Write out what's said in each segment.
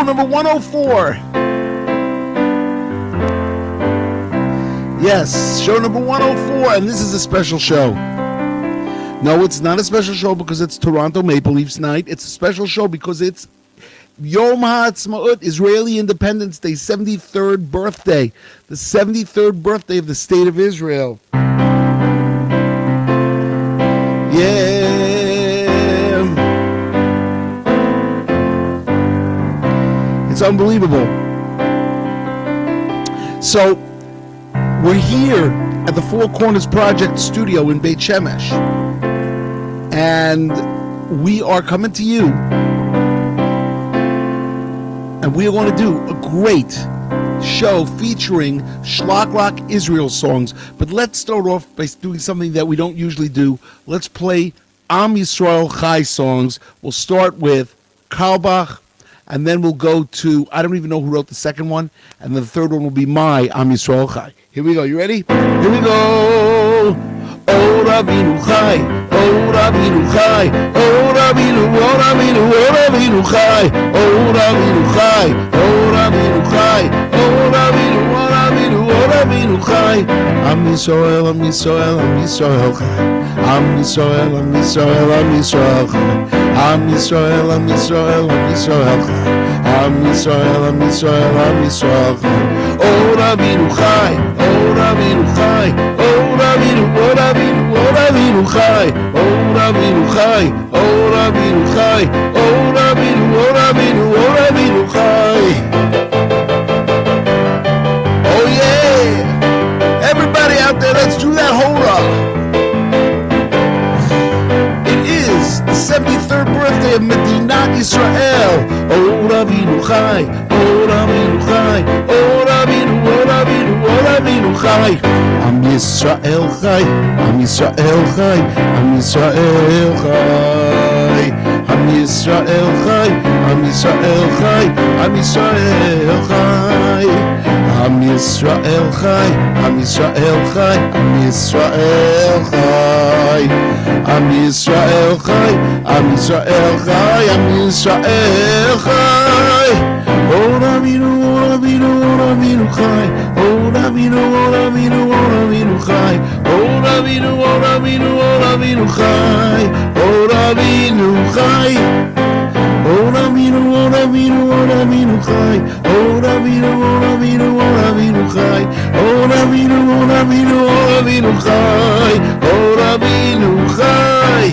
show number 104. Yes, show number 104, and this is a special show. No, it's not a special show because it's Toronto Maple Leafs night. It's a special show because it's Yom Haatzmaut, Israeli Independence Day, 73rd birthday. The 73rd birthday of the State of Israel. Yeah. It's unbelievable. So, we're here at the Four Corners Project studio in Beit Shemesh, and we are coming to you, and we are going to do a great show featuring Shlock Rock Israel songs. But let's start off by doing something that we don't usually do. Let's play Am Yisrael Chai songs. We'll start with Carlebach, and then we'll go to, I don't even know who wrote the second one, and then the third one will be my Am Yisrael Chai. Here we go. You ready? Here we go. Oh Rabbeinu Chai, oh Rabbeinu Chai, oh Rabbeinu, oh Rabbeinu, oh Rabbeinu Chai, oh Rabbeinu Chai, oh Rabbeinu Chai, oh Rabbeinu, oh Rabbeinu, oh Rabbeinu Chai. Am Yisrael, Am Yisrael, Am Yisrael Chai. Am Yisrael, Am Yisrael, Am Yisrael Chai. Am Yisrael, Am Yisrael, Am Yisrael Chai. Am Yisrael, Am Yisrael, Am Yisrael Chai. Oh Rabbeinu Chai, oh Rabbeinu Chai, oh Rabbeinu, oh Rabbeinu, oh Rabbeinu Chai, oh Rabbeinu Chai, oh Rabbeinu Chai, oh Rabbeinu, oh Rabbeinu, oh Rabbeinu Chai. Oh yeah! Everybody out there, let's do that hora. It is the 73rd birthday of Medinat Yisrael. Oh Rabbeinu Chai, oh Rabbeinu Chai, oh Rabbeinu, oh Rabbeinu, oh Rabbeinu Chai. Am Yisrael Chai, Am Yisrael Chai, Am Yisrael Chai. Am Yisrael Chai, Am Yisrael Chai, Am Yisrael Chai. Am Yisrael Chai, Am Yisrael Chai, Am Yisrael Chai. Am Yisrael Chai, Am Yisrael Chai, Am Yisrael Chai. Oh Rabbeinu, oh Rabbeinu, oh Rabbeinu Chai. Oh Rabbeinu, oh Rabbeinu, oh Rabbeinu Chai. Oh Rabbeinu, oh Rabbeinu, oh Rabbeinu Chai. Oh Rabbeinu Chai. Oh Rabbeinu, oh Rabbeinu, oh Rabbeinu Chai. Oh Rabbeinu, oh Rabbeinu, oh Rabbeinu Chai. Oh Rabbeinu, oh Rabbeinu, oh Rabbeinu Chai. Oh Rabbeinu Chai.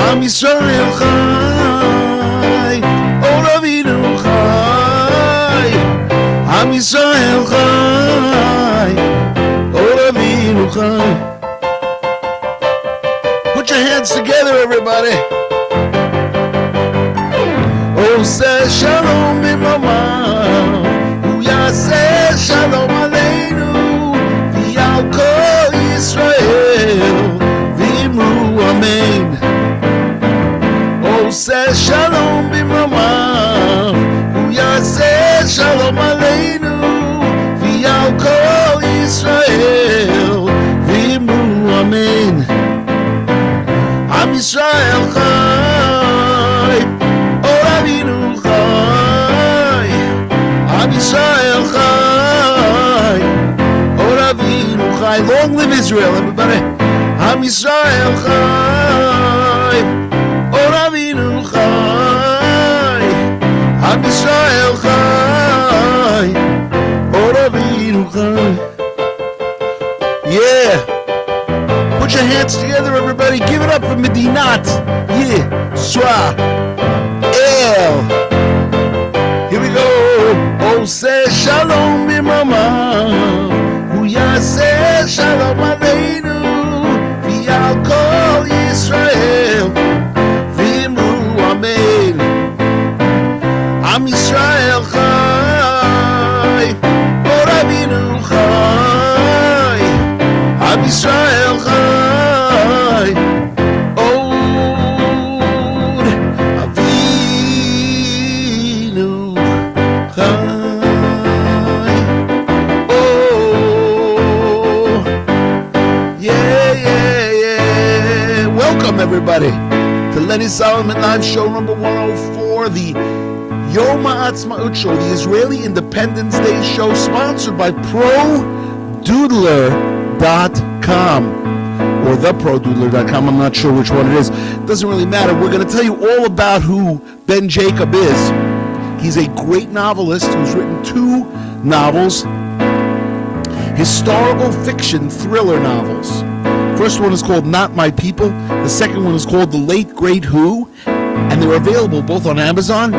Am Yisrael Chai. Oh Rabbeinu Chai. Am Yisrael Chai. Oh Rabbeinu Chai. Put your hands together, everybody. Oh, say shalom b'mamav, Hu yaseh shalom aleinu, v'yal kol Yisrael, v'imru amen. Oh, say shalom b'mamav, Hu yaseh shalom aleinu, v'yal kol Yisrael, v'imru amen. Am Yisrael Chai. Am Yisrael Chai, oh Rabbeinu Chai. Long live Israel, everybody. Am Yisrael Chai, oh Rabbeinu Chai. Am Yisrael Chai, oh Rabbeinu Chai. Yeah. Put your hands together, everybody. Give it up for Medinat Yisrael. Here we go. Oh, say shalom b'mamav, Hu yaseh shalom aleinu, v'yal kol Yisrael, v'imru amen. Am Yisrael Chai, oh Rabbeinu Chai. Am Yisrael Chai, oh Avinu Chai. Welcome everybody to Lenny Solomon Live Show number 104, the Yom Haatzmaut show, the Israeli Independence Day show, sponsored by ProDoodler.com or theProDoodler.com. I'm not sure which one it is. Doesn't really matter. We're going to tell you all about who Ben Jacob is. He's a great novelist who's written 2 novels, historical fiction thriller novels. First one is called Not My People. The second one is called The Late Great Who. And they're available both on Amazon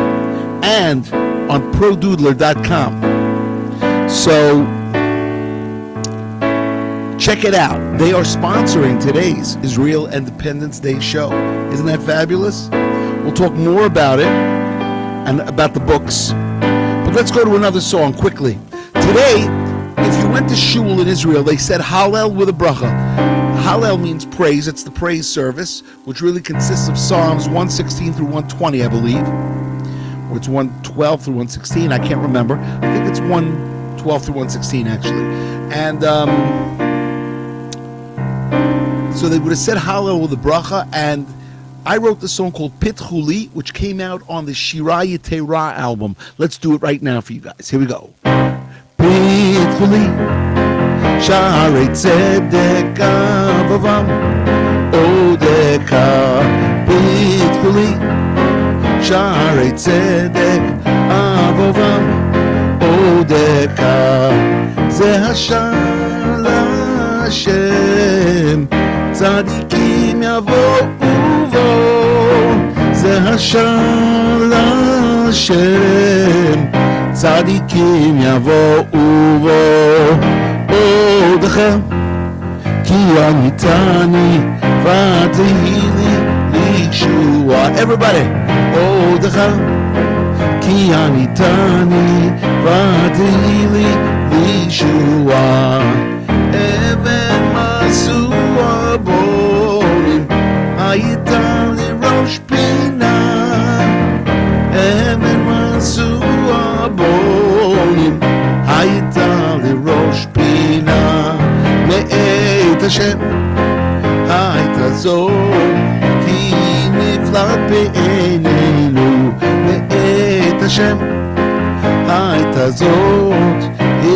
and on ProDoodler.com. So check it out. They are sponsoring today's Israel Independence Day show. Isn't that fabulous? We'll talk more about it and about the books. But let's go to another song quickly. Today, if you went to shul in Israel, they said Hallel with a bracha. Hallel means praise. It's the praise service, which really consists of Psalms 116 through 120, I believe. Or it's 112 through 116. I can't remember. I think it's 112 through 116, actually. And so they would have said Hallel with a bracha, and I wrote the song called Pitchuli, which came out on the Shira Yetera album. Let's do it right now for you guys. Here we go. Pitchuli, Sha'arei Tzedek Avavam Odeka. Pitchuli, Sha'arei Tzedek Avavam Odeka. Ze Hashal Hashem Tzadikim Yavo'u Vo. Ze Hashal Hashem Tzadikim Yavo'u Vo. Odechem Ki Anitani V'atihili Lishua. Everybody. Odechem Ki Anitani V'atihili Lishua. Even Masua Borim Hayitan Lirosh Pina. Even Masua Borim Hayitan Lirosh Pina. Me'et Hashem Hayta Zor Ki Niflat Be'enenu. Me'et Hashem Hayta Zor Ki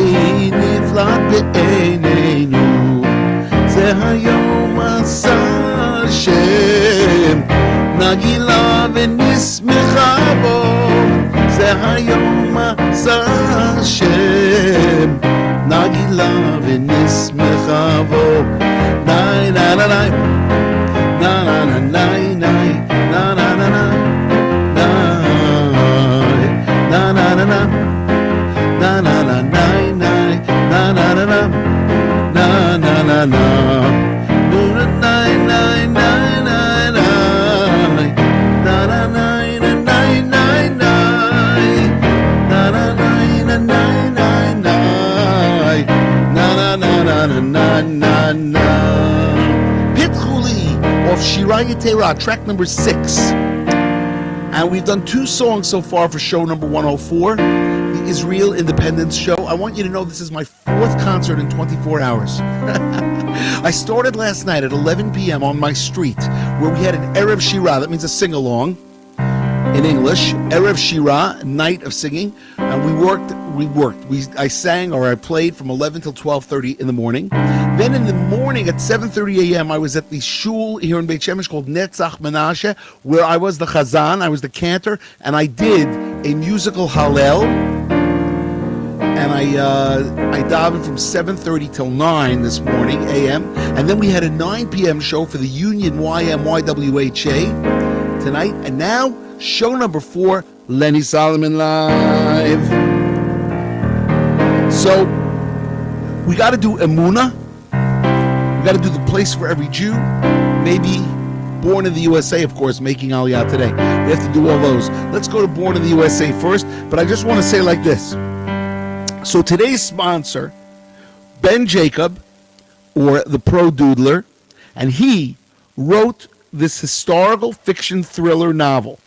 Niflat Be'enenu. Ze Hayom Asa Hashem Nagila V'nismecha Bo. Ze Hayom Asa Hashem Nagila V'nismecha Bo. Nai na na na na na na nai nai na na na na nai na na na na na na na nai nai na na na na na na na na nai nai nai nai nai na na nai nai nai nai na na nai nai nai nai na na na na na na na. Pitchuli off Shira Yetera, track number 6. And we've done 2 songs so far for show number 104, the Israel Independence Show. I want you to know this is my 4th concert in 24 hours. I started last night at 11 p.m. on my street, where we had an Erev Shira, that means a sing-along in English, Erev Shira, night of singing, and we worked. I sang, or I played from 11 till 12:30 in the morning. Then in the morning at 7:30 a.m. I was at the shul here in Beit Shemesh called Netzach Menashe, where I was the chazan, I was the cantor, and I did a musical Hallel, and I davened from 7:30 till 9 this morning a.m. And then we had a 9 p.m. show for the Union YMYWHA tonight, and now show number 4, Lenny Solomon Live. So, we got to do Emunah. We got to do The Place for Every Jew. Maybe Born in the USA, of course, making Aliyah today. We have to do all those. Let's go to Born in the USA first. But I just want to say like this. So today's sponsor, Ben Jacob, or the Pro Doodler, and he wrote this historical fiction thriller novel.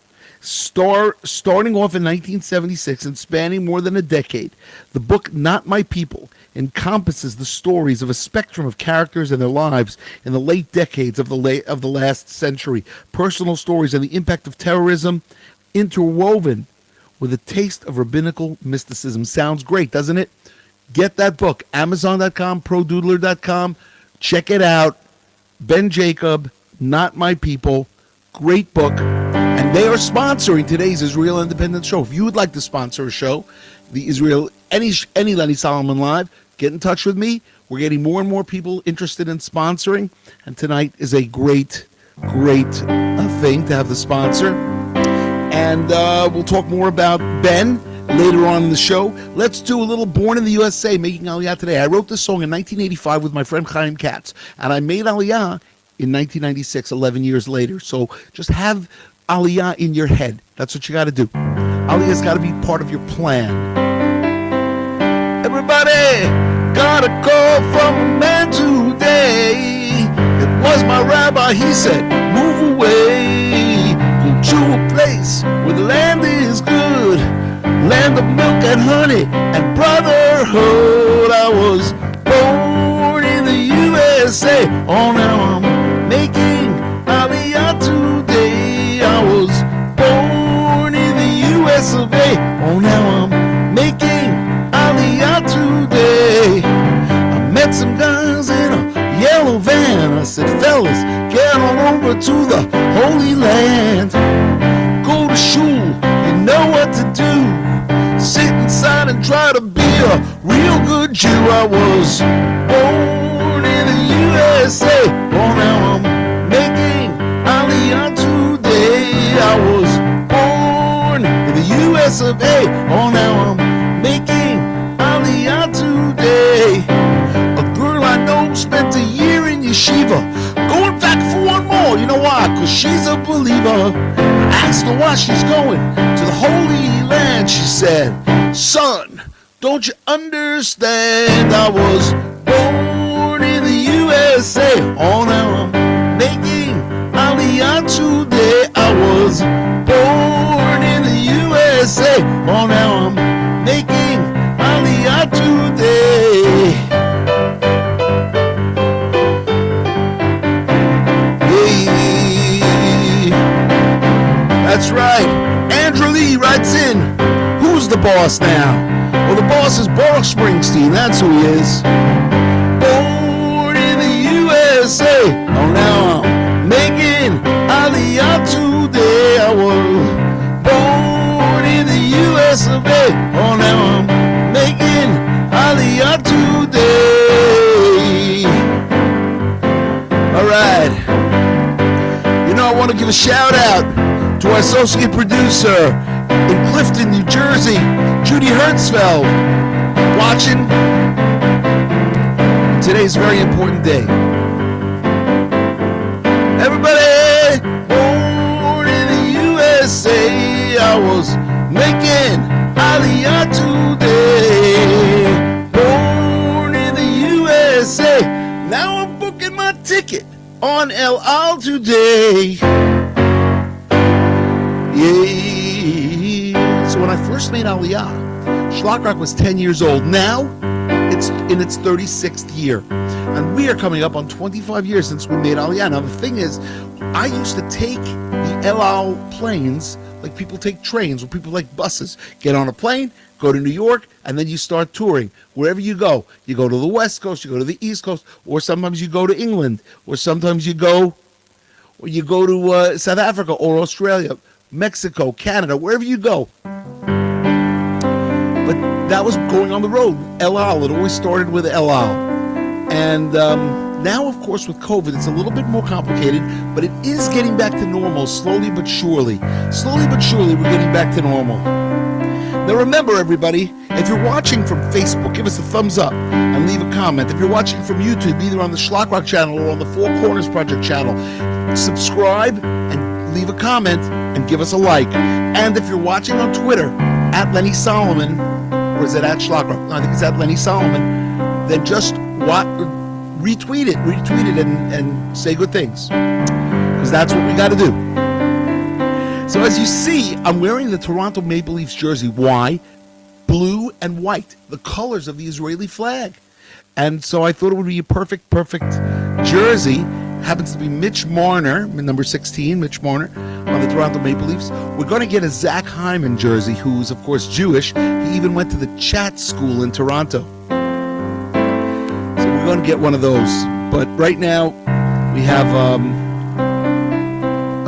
Starting off in 1976 and spanning more than a decade, the book Not My People encompasses the stories of a spectrum of characters and their lives in the late decades of the last century. Personal stories and the impact of terrorism interwoven with a taste of rabbinical mysticism. Sounds great, doesn't it? Get that book, Amazon.com, ProDoodler.com. Check it out. Ben Jacob, Not My People. Great book. And they are sponsoring today's Israel Independent Show. If you would like to sponsor a show, the Israel, any Lenny Solomon Live, get in touch with me. We're getting more and more people interested in sponsoring. And tonight is a great thing to have the sponsor. And we'll talk more about Ben later on in the show. Let's do a little Born in the USA, making Aliyah today. I wrote this song in 1985 with my friend Chaim Katz, and I made Aliyah in 1996, 11 years later. So just have Aliyah in your head. That's what you got to do. Aliyah's got to be part of your plan. Everybody got a call from a man today. It was my rabbi, he said, move away. Go to a place where the land is good, land of milk and honey and brotherhood. I was born in the USA. Oh, now I'm making Aliyah today. I was born in the US of A. Oh, now I'm making Aliyah today. I met some guys in a yellow van. I said, fellas, get on over to the Holy Land. Go to shul, you know what to do. Sit inside and try to be a real good Jew. I was born in the USA. Oh, now I'm making Aliyah today. I was born in the US of A. Oh, now I'm making Aliyah today. A girl I know spent a year in yeshiva, going back for one more. You know why? Because she's a believer. I asked her why she's going to the Holy Land. She said, son, don't you understand? I was born in the USA. Oh, now I'm making Aliyah today. I was born in the USA. Oh, now I'm making Aliyah today. Hey, that's right. Andrew Lee writes in, who's the boss now? Well, the boss is Baruch Springsteen. That's who he is. Born in the USA. Oh, now I'm making Aliyah today. I was born in the US of A. Oh, now I'm making Aliyah today. All right. You know, I want to give a shout out to our associate producer in Clifton, New Jersey, Judy Hertzfeld, watching today's very important day. Everybody, born in the USA, I was making Aliyah today. Born in the USA, now I'm booking my ticket on El Al today. Yeah. So when I first made Aliyah, Shlock Rock was 10 years old. Now, it's in its 36th year. And we are coming up on 25 years since we made Aliyah. Now, the thing is, I used to take the El Al planes like people take trains or people like buses. Get on a plane, go to New York, and then you start touring. Wherever you go to the West Coast, you go to the East Coast, or sometimes you go to England, or sometimes you go to South Africa or Australia, Mexico, Canada, wherever you go. But that was going on the road. El Al, it always started with El Al. And now, of course, with COVID, it's a little bit more complicated, but it is getting back to normal, slowly but surely. Slowly but surely, we're getting back to normal. Now, remember, everybody, if you're watching from Facebook, give us a thumbs up and leave a comment. If you're watching from YouTube, either on the Shlock Rock channel or on the Four Corners Project channel, subscribe and leave a comment and give us a like. And if you're watching on Twitter, at Lenny Solomon, or is it at Shlock Rock? No, I think it's at Lenny Solomon. Then just retweet it and say good things, because that's what we got to do. So as you see, I'm wearing the Toronto Maple Leafs jersey. Why? Blue and white, the colors of the Israeli flag. And so I thought it would be a perfect jersey. happens to be Mitch Marner, number 16, Mitch Marner, on the Toronto Maple Leafs. We're going to get a Zach Hyman jersey, who's, of course, Jewish. He even went to the Chat School in Toronto. So we're going to get one of those. But right now, we have a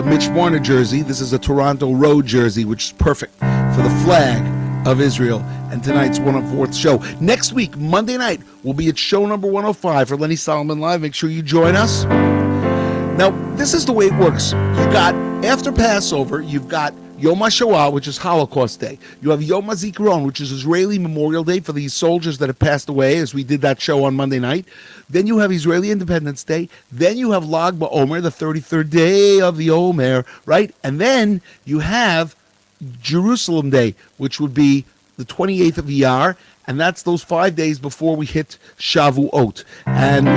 Mitch Marner jersey. This is a Toronto Road jersey, which is perfect for the flag of Israel. And tonight's 104th show. Next week, Monday night, we'll be at show number 105 for Lenny Solomon Live. Make sure you join us. Now, this is the way it works. You got, after Passover, you've got Yom HaShoah, which is Holocaust Day. You have Yom HaZikaron, which is Israeli Memorial Day for these soldiers that have passed away, as we did that show on Monday night. Then you have Israeli Independence Day. Then you have Lag BaOmer, the 33rd day of the Omer, right? And then you have Jerusalem Day, which would be the 28th of Iyar, and that's those 5 days before we hit Shavuot. And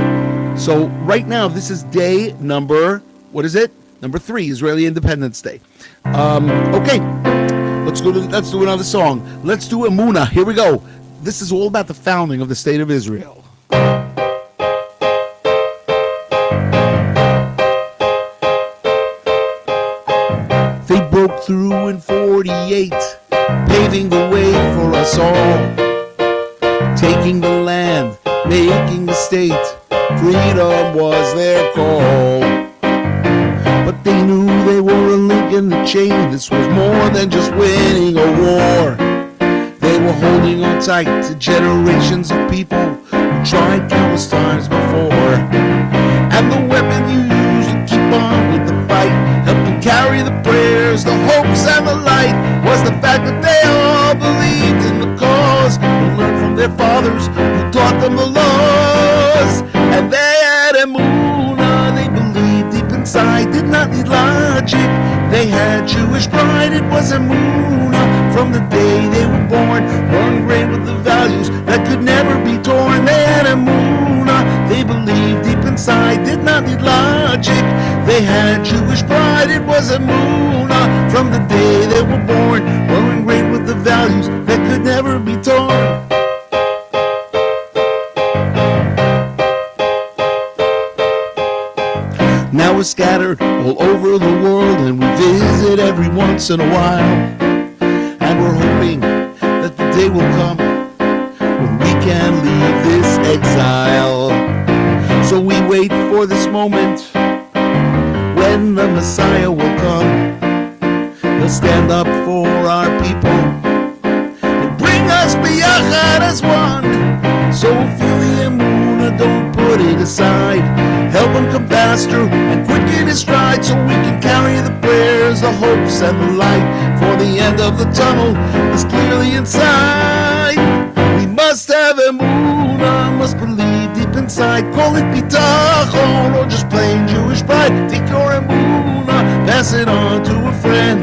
so right now, this is day number, what is it? Number 3, Israeli Independence Day. Okay, let's do another song. Let's do Emunah. Here we go. This is all about the founding of the State of Israel. They broke through in 48, paving the way for us all, taking the land, making the state. Freedom was their call. But they knew they were a link in the chain. This was more than just winning a war. They were holding on tight to generations of people who tried countless times before. And the weapon you used to keep on with the fight, help them carry the prayers, the hopes and the light, was the fact that they all believed in the cause, who learned from their fathers, who taught them the laws. And they had emunah, they believed deep inside, did not need logic. They had Jewish pride, it was emunah. From the day they were born ingrained with the values that could never be torn. They had emunah, they believed deep inside, did not need logic. They had Jewish pride, it was emunah. From the day they were born ingrained with the values that could never be torn. Now we're scattered all over the world, and we visit every once in a while. And we're hoping that the day will come when we can leave this exile. So we wait for this moment when the Messiah will come. He'll stand up for our people and bring us biyachad as one. So feel the emunah, don't put it aside. Help him come faster and quicken his stride, so we can carry the prayers, the hopes and the light. For the end of the tunnel is clearly inside. We must have emunah, must believe deep inside. Call it bitachon or just plain Jewish pride. Take your emunah, pass it on to a friend.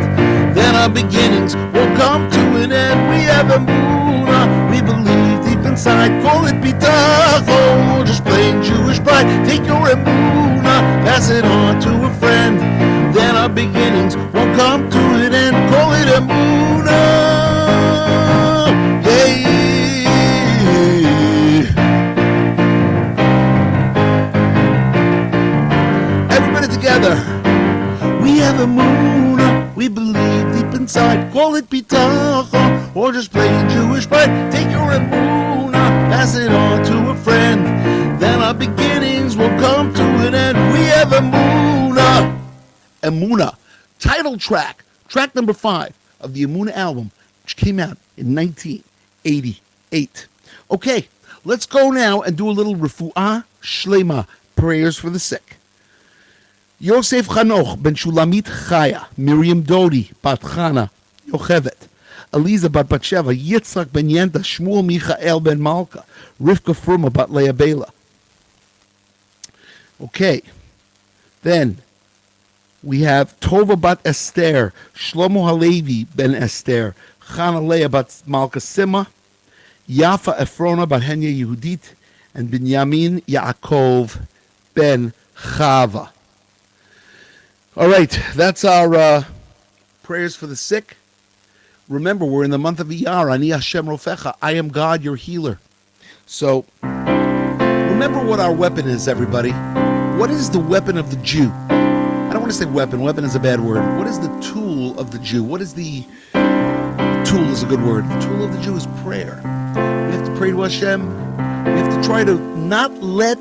Then our beginnings will come to an end. We have emunah, we believe deep inside. Call it bitachon or just plain Jewish pride. Take your emunah, pass it on to a friend. Then our beginnings will come to an end. Call it emunah. Yeah. Everybody together. We have emunah, we believe deep inside. Call it bitachon or just plain Jewish pride. Take your emunah, pass it on to a friend. Then our beginnings will come to an end. We have emunah. Emunah, title track number 5 of the Emunah album, which came out in 1988. Okay, let's go now and do a little refuah shlema, prayers for the sick. Yosef Chanoch ben Shulamit Chaya, Miriam Dodi bat Chana Yochevet, Eliza bat Batsheva, Yitzchak ben Yenta, Shmuel Michael ben Malka, Rivka Fruma bat Leah Bela. Okay, then we have Tova bat Esther, Shlomo Halevi ben Esther, Chana Leah bat Malka Sima, Yafa Efrona bat Henya Yehudit, and Binyamin Yaakov ben Chava. All right, that's our prayers for the sick. Remember, we're in the month of Iyar, Ani Hashem Rofecha, I am God, your healer. So, remember what our weapon is, everybody. What What is the weapon of the Jew? I don't want to say weapon. Weapon is a bad word. What is the tool of the Jew? What is the tool is a good word. The tool of the Jew is prayer. We have to pray to Hashem. We have to try to not let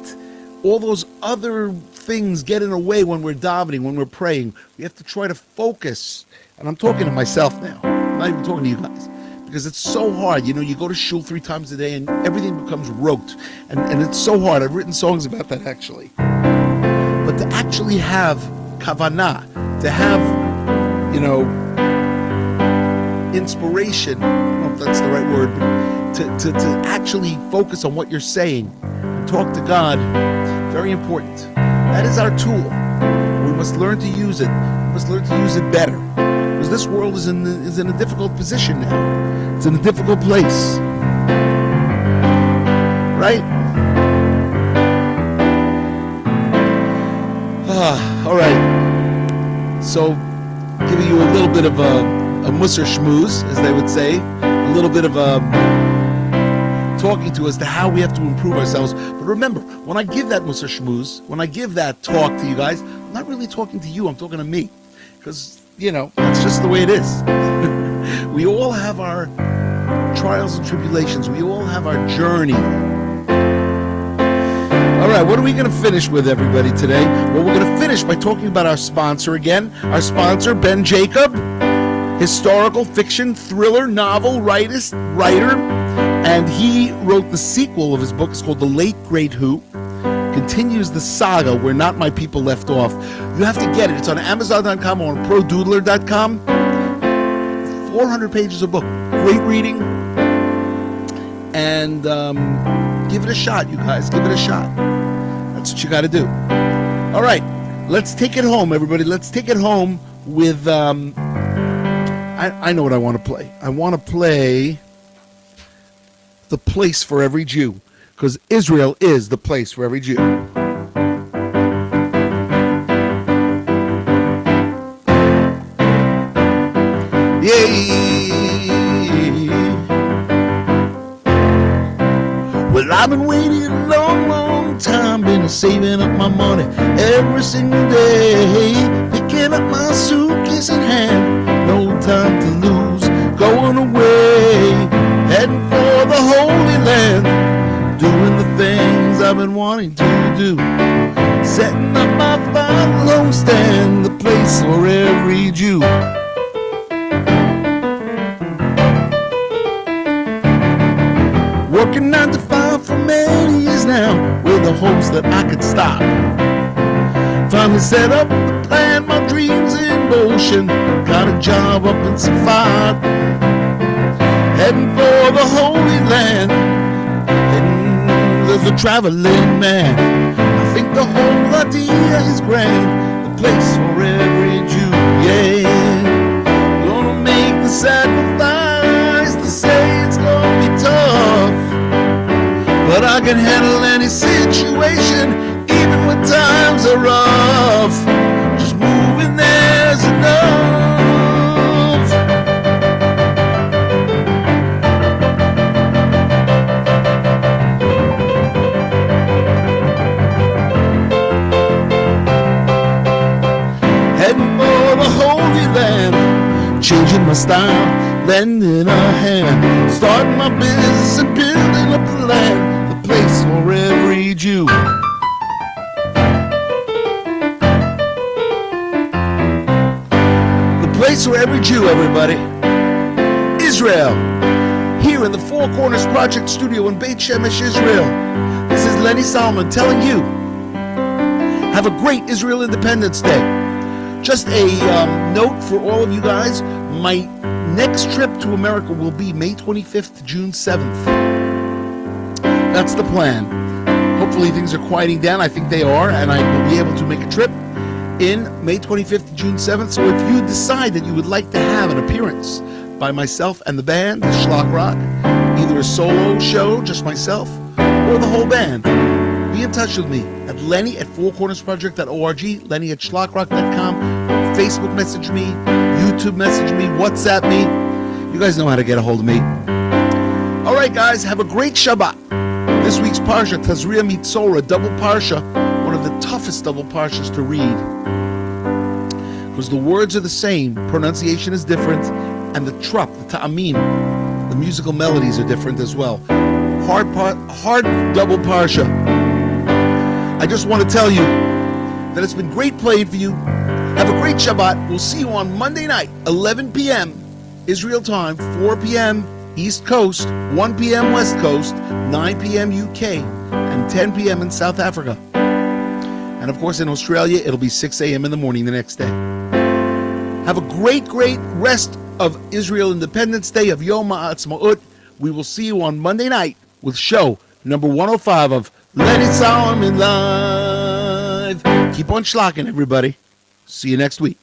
all those other things get in the way when we're davening, when we're praying. We have to try to focus. And I'm talking to myself now. I'm not even talking to you guys. Because it's so hard. You go to shul 3 times a day and everything becomes rote. And it's so hard. I've written songs about that, actually. But to actually have kavanah, to have, inspiration, I don't know if that's the right word, but to actually focus on what you're saying and talk to God, very important. That is our tool. We must learn to use it. We must learn to use it better. Because this world is in a difficult position now. It's in a difficult place. Right? All right. So, giving you a little bit of a musser schmooze, as they would say, a little bit of talking to us to how we have to improve ourselves. But remember, when I give that musser schmooze, when I give that talk to you guys, I'm not really talking to you, I'm talking to me. Because, that's just the way it is. We all have our trials and tribulations. We all have our journey. All right, what are we going to finish with, everybody, today? Well, we're going to finish by talking about our sponsor again. Our sponsor, Ben Jacob, historical fiction, thriller, novel writer, and he wrote the sequel of his book. It's called The Late Great Who. Continues the saga where Not My People left off. You have to get it. It's on Amazon.com or on ProDoodler.com. 400 pages of book. Great reading. And give it a shot, you guys. Give it a shot. That's what you got to do. All right. Let's take it home, everybody. Let's take it home with... I know what I want to play. I want to play The Place for Every Jew. Because Israel is the place for every Jew. Yay! Well, I've been waiting a long, long time. Been saving up my money every single day. Picking up my suitcase in hand. No time to lose. Going away. Heading for the Holy Land. Doing the things I've been wanting to do. Setting up my final homestand, the place for every Jew. Working 9 to 5 for many years now, with the hopes that I could stop. Finally set up the plan, my dreams in motion. Got a job up in Safad. Heading for the Holy Land. As a traveling man, I think the whole idea is grand. The place for every Jew, yeah. Gonna make the sacrifice to say it's gonna be tough, but I can handle any situation, even when times are rough. Just moving there's enough. Changing my style, lending a hand, starting my business and building up the land, the place for every Jew. The place for every Jew, everybody. Israel, here in the Four Corners Project Studio in Beit Shemesh, Israel. This is Lenny Solomon telling you, have a great Israel Independence Day. Just a note for all of you guys, my next trip to America will be May 25th to June 7th. That's the plan. Hopefully things are quieting down. I think they are, and I will be able to make a trip in May 25th to June 7th. So if you decide that you would like to have an appearance by myself and the band, the Schlock Rock, either a solo show, just myself, or the whole band, be in touch with me at Lenny at fourcornersproject.org, Lenny at schlockrock.com. Facebook message me, YouTube message me, WhatsApp me. You guys know how to get a hold of me. All right, guys, have a great Shabbat. This week's Parsha, Tazria Mitzora, double Parsha, one of the toughest double parshas to read because the words are the same, pronunciation is different, and the trup, the ta'amim, the musical melodies are different as well. Hard double parsha. I just want to tell you that it's been great playing for you. Have a great Shabbat. We'll see you on Monday night, 11 p.m. Israel time, 4 p.m. East Coast, 1 p.m. West Coast, 9 p.m. UK, and 10 p.m. in South Africa. And of course in Australia, it'll be 6 a.m. in the morning the next day. Have a great rest of Israel Independence Day, of Yom Haatzmaut. We will see you on Monday night with show number 105 of Lenny Solomon Live. Keep on schlocking, everybody. See you next week.